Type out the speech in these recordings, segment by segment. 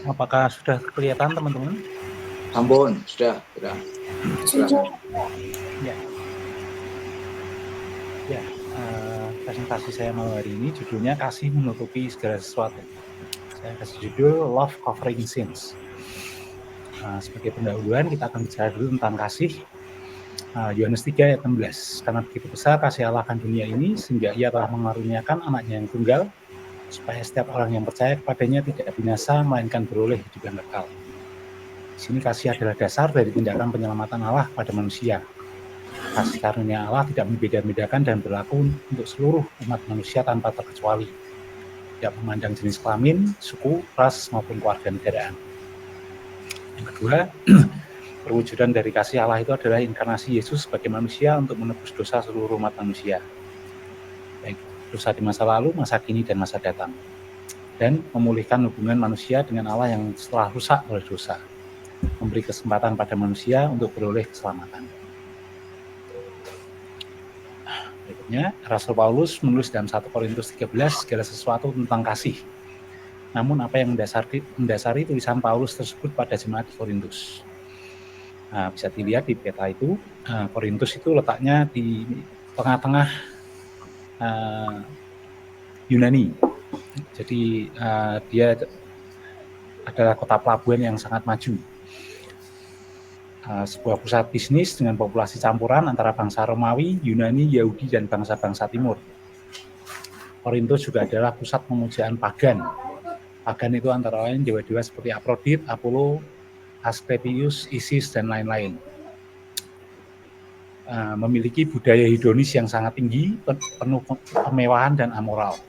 Apakah sudah kelihatan teman-teman? Ampun, sudah. Ya, presentasi saya malam hari ini judulnya Kasih Menutupi Segala Sesuatu. Saya kasih judul Love Covering Sins. Sebagai pendahuluan kita akan bicara dulu tentang kasih. Yohanes 3 ayat 16. Karena begitu besar kasih Allah akan dunia ini sehingga Ia telah mengaruniakan anaknya yang tunggal supaya setiap orang yang percaya kepadanya tidak binasa melainkan beroleh hidup yang kekal. Di sini kasih adalah dasar dari tindakan penyelamatan Allah pada manusia. Kasih karunia Allah tidak membeda-bedakan dan berlaku untuk seluruh umat manusia tanpa terkecuali. Tidak memandang jenis kelamin, suku, ras, maupun kewarganegaraan. Yang kedua, perwujudan dari kasih Allah itu adalah inkarnasi Yesus sebagai manusia untuk menebus dosa seluruh umat manusia. Baik dosa di masa lalu, masa kini, dan masa datang. Dan memulihkan hubungan manusia dengan Allah yang setelah rusak oleh dosa. Memberi kesempatan pada manusia untuk beroleh keselamatan. Berikutnya, Rasul Paulus menulis dalam 1 Korintus 13 segala sesuatu tentang kasih. Namun apa yang mendasari tulisan Paulus tersebut pada jemaat di Korintus? Bisa dilihat di peta itu, Korintus itu letaknya di tengah-tengah Yunani. Jadi dia adalah kota pelabuhan yang sangat maju. Sebuah pusat bisnis dengan populasi campuran antara bangsa Romawi, Yunani, Yahudi, dan bangsa-bangsa Timur. Korintus juga adalah pusat pemujaan pagan. Pagan itu antara lain dewa-dewa seperti Aphrodite, Apollo, Asclepius, Isis, dan lain-lain. Memiliki budaya hedonis yang sangat tinggi, penuh kemewahan dan amoral.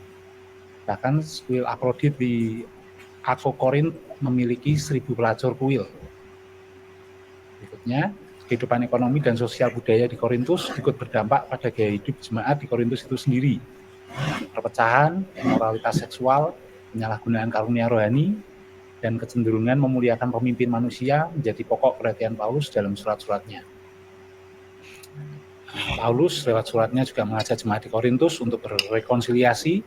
Bahkan kuil Aphrodite di Akko Korint memiliki 1000 pelacur kuil. Berikutnya, kehidupan ekonomi dan sosial budaya di Korintus ikut berdampak pada gaya hidup jemaat di Korintus itu sendiri. Perpecahan, moralitas seksual, penyalahgunaan karunia rohani, dan kecenderungan memuliakan pemimpin manusia menjadi pokok perhatian Paulus dalam surat-suratnya. Paulus lewat suratnya juga mengajak jemaat di Korintus untuk berrekonsiliasi,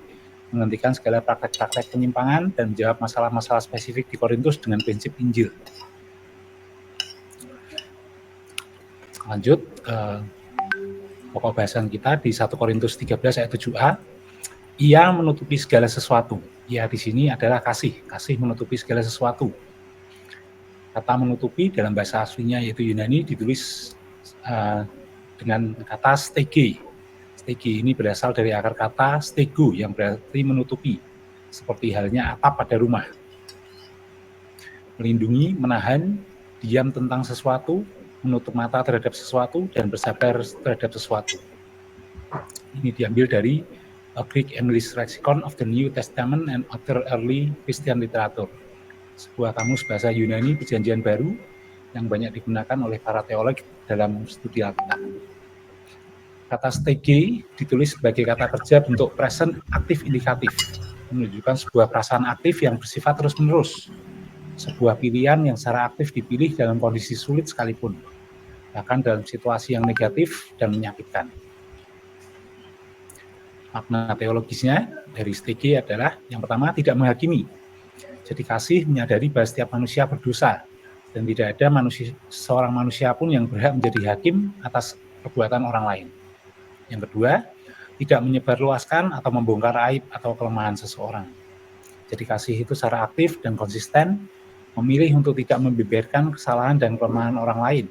menghentikan segala praktek-praktek penyimpangan, dan menjawab masalah-masalah spesifik di Korintus dengan prinsip Injil. Lanjut, pokok bahasan kita di 1 Korintus 13 ayat 7a. Ia menutupi segala sesuatu. Ia di sini adalah kasih menutupi segala sesuatu. Kata menutupi dalam bahasa aslinya yaitu Yunani ditulis dengan kata stege. Stege ini berasal dari akar kata stego yang berarti menutupi, seperti halnya atap pada rumah. Melindungi, menahan, diam tentang sesuatu, menutup mata terhadap sesuatu, dan bersabar terhadap sesuatu. Ini diambil dari A Greek English Lexicon of the New Testament and Other Early Christian Literature, sebuah kamus bahasa Yunani Perjanjian Baru yang banyak digunakan oleh para teolog dalam studi Alkitab. Kata stege ditulis sebagai kata kerja bentuk present aktif indikatif, menunjukkan sebuah perasaan aktif yang bersifat terus-menerus, sebuah pilihan yang secara aktif dipilih dalam kondisi sulit sekalipun, bahkan dalam situasi yang negatif dan menyakitkan. Makna teologisnya dari stege adalah yang pertama, tidak menghakimi. Jadi kasih menyadari bahwa setiap manusia berdosa dan tidak ada seorang manusia pun yang berhak menjadi hakim atas perbuatan orang lain. Yang kedua, tidak menyebarluaskan atau membongkar aib atau kelemahan seseorang. Jadi kasih itu secara aktif dan konsisten memilih untuk tidak membeberkan kesalahan dan kelemahan orang lain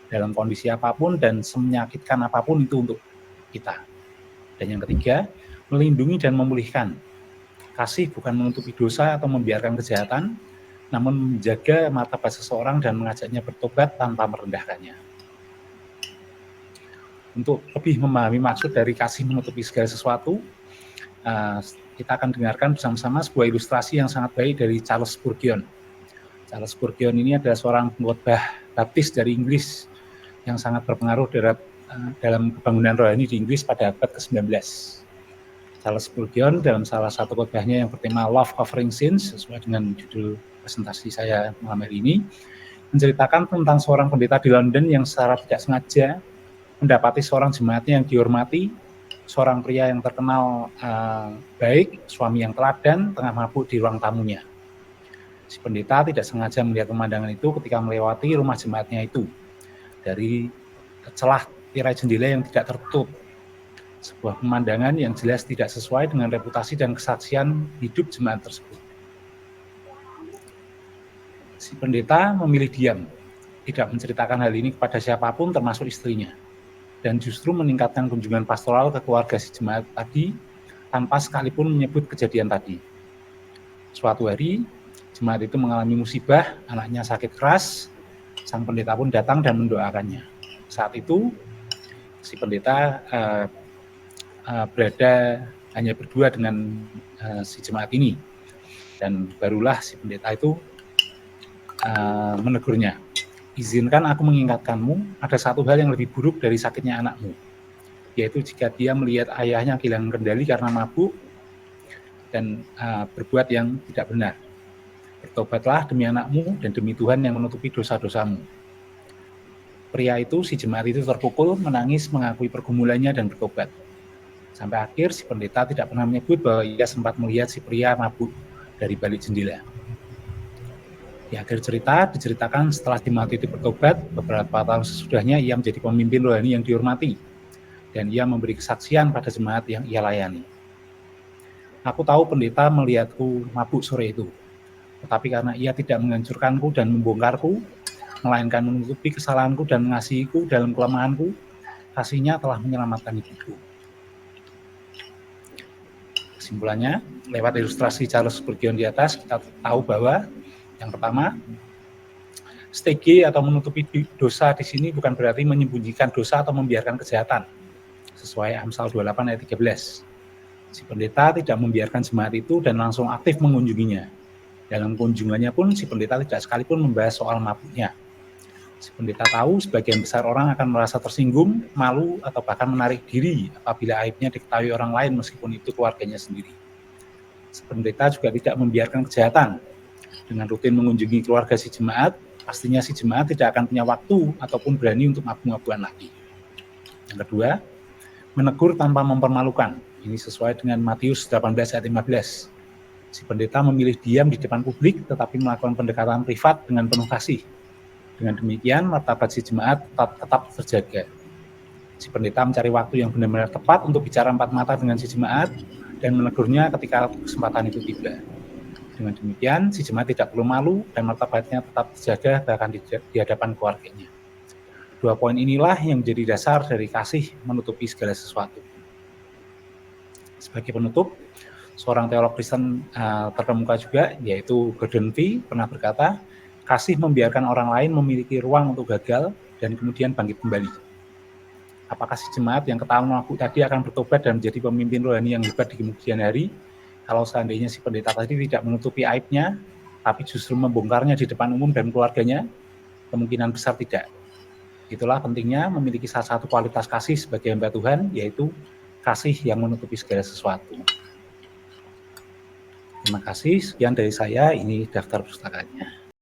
dalam kondisi apapun dan semenyakitkan apapun itu untuk kita. Dan yang ketiga, melindungi dan memulihkan. Kasih bukan menutupi dosa atau membiarkan kejahatan, namun menjaga martabat seseorang dan mengajaknya bertobat tanpa merendahkannya. Untuk lebih memahami maksud dari kasih menutupi segala sesuatu, kita akan dengarkan bersama-sama sebuah ilustrasi yang sangat baik dari Charles Spurgeon. Charles Spurgeon ini adalah seorang pengkhotbah baptis dari Inggris yang sangat berpengaruh dalam kebangunan rohani di Inggris pada abad ke-19. Charles Spurgeon dalam salah satu khotbahnya yang bertema Love Covering Sins, sesuai dengan judul presentasi saya malam hari ini, menceritakan tentang seorang pendeta di London yang secara tidak sengaja mendapati seorang jemaatnya yang dihormati, seorang pria yang terkenal baik, suami yang teladan, tengah mabuk di ruang tamunya. Si pendeta tidak sengaja melihat pemandangan itu ketika melewati rumah jemaatnya itu dari celah tirai jendela yang tidak tertutup. Sebuah pemandangan yang jelas tidak sesuai dengan reputasi dan kesaksian hidup jemaat tersebut. Si pendeta memilih diam, tidak menceritakan hal ini kepada siapapun termasuk istrinya, dan justru meningkatkan kunjungan pastoral ke keluarga si jemaat tadi tanpa sekalipun menyebut kejadian tadi. Suatu hari, jemaat itu mengalami musibah, anaknya sakit keras, sang pendeta pun datang dan mendoakannya. Saat itu, si pendeta berada hanya berdua dengan si jemaat ini, dan barulah si pendeta itu menegurnya. Izinkan aku mengingatkanmu, ada satu hal yang lebih buruk dari sakitnya anakmu, yaitu jika dia melihat ayahnya kehilangan kendali karena mabuk dan berbuat yang tidak benar. Bertobatlah demi anakmu dan demi Tuhan yang menutupi dosa-dosamu. Pria itu, si jemaat itu terpukul, menangis, mengakui pergumulannya dan bertobat. Sampai akhir si pendeta tidak pernah menyebut bahwa ia sempat melihat si pria mabuk dari balik jendela. Di akhir cerita diceritakan setelah jemaat itu bertobat, beberapa tahun sesudahnya ia menjadi pemimpin rohani yang dihormati, dan ia memberi kesaksian pada jemaat yang ia layani. Aku tahu pendeta melihatku mabuk sore itu, tetapi karena ia tidak menghancurkanku dan membongkarku, melainkan menutupi kesalahanku dan mengasihiku dalam kelemahanku, kasihnya telah menyelamatkan hidupku. Kesimpulannya, lewat ilustrasi Charles Spurgeon di atas, kita tahu bahwa yang pertama, stege atau menutupi dosa di sini bukan berarti menyembunyikan dosa atau membiarkan kejahatan, sesuai Amsal 28 ayat 13. Si pendeta tidak membiarkan jemaat itu dan langsung aktif mengunjunginya. Dalam kunjungannya pun si pendeta tidak sekalipun membahas soal mabuknya. Si pendeta tahu sebagian besar orang akan merasa tersinggung, malu, atau bahkan menarik diri apabila aibnya diketahui orang lain meskipun itu keluarganya sendiri. Si pendeta juga tidak membiarkan kejahatan. Dengan rutin mengunjungi keluarga si jemaat, pastinya si jemaat tidak akan punya waktu ataupun berani untuk mabuk-mabukan lagi. Yang kedua, menegur tanpa mempermalukan. Ini sesuai dengan Matius 18 ayat 15. Si pendeta memilih diam di depan publik tetapi melakukan pendekatan privat dengan penuh kasih. Dengan demikian, martabat si jemaat tetap terjaga. Si pendeta mencari waktu yang benar-benar tepat untuk bicara empat mata dengan si jemaat dan menegurnya ketika kesempatan itu tiba. Dengan demikian, si jemaat tidak perlu malu dan martabatnya tetap terjaga bahkan di hadapan keluarganya. Dua poin inilah yang menjadi dasar dari kasih menutupi segala sesuatu. Sebagai penutup, seorang teolog Kristen terkemuka juga, yaitu Gordon Fee, pernah berkata, kasih membiarkan orang lain memiliki ruang untuk gagal dan kemudian bangkit kembali. Apakah si jemaat yang ketahuan mabuk tadi akan bertobat dan menjadi pemimpin rohani yang hebat di kemudian hari? Kalau seandainya si pendeta tadi tidak menutupi aibnya, tapi justru membongkarnya di depan umum dan keluarganya, kemungkinan besar tidak. Itulah pentingnya memiliki salah satu kualitas kasih sebagai hamba Tuhan, yaitu kasih yang menutupi segala sesuatu. Terima kasih, sekian dari saya, ini daftar pustakanya.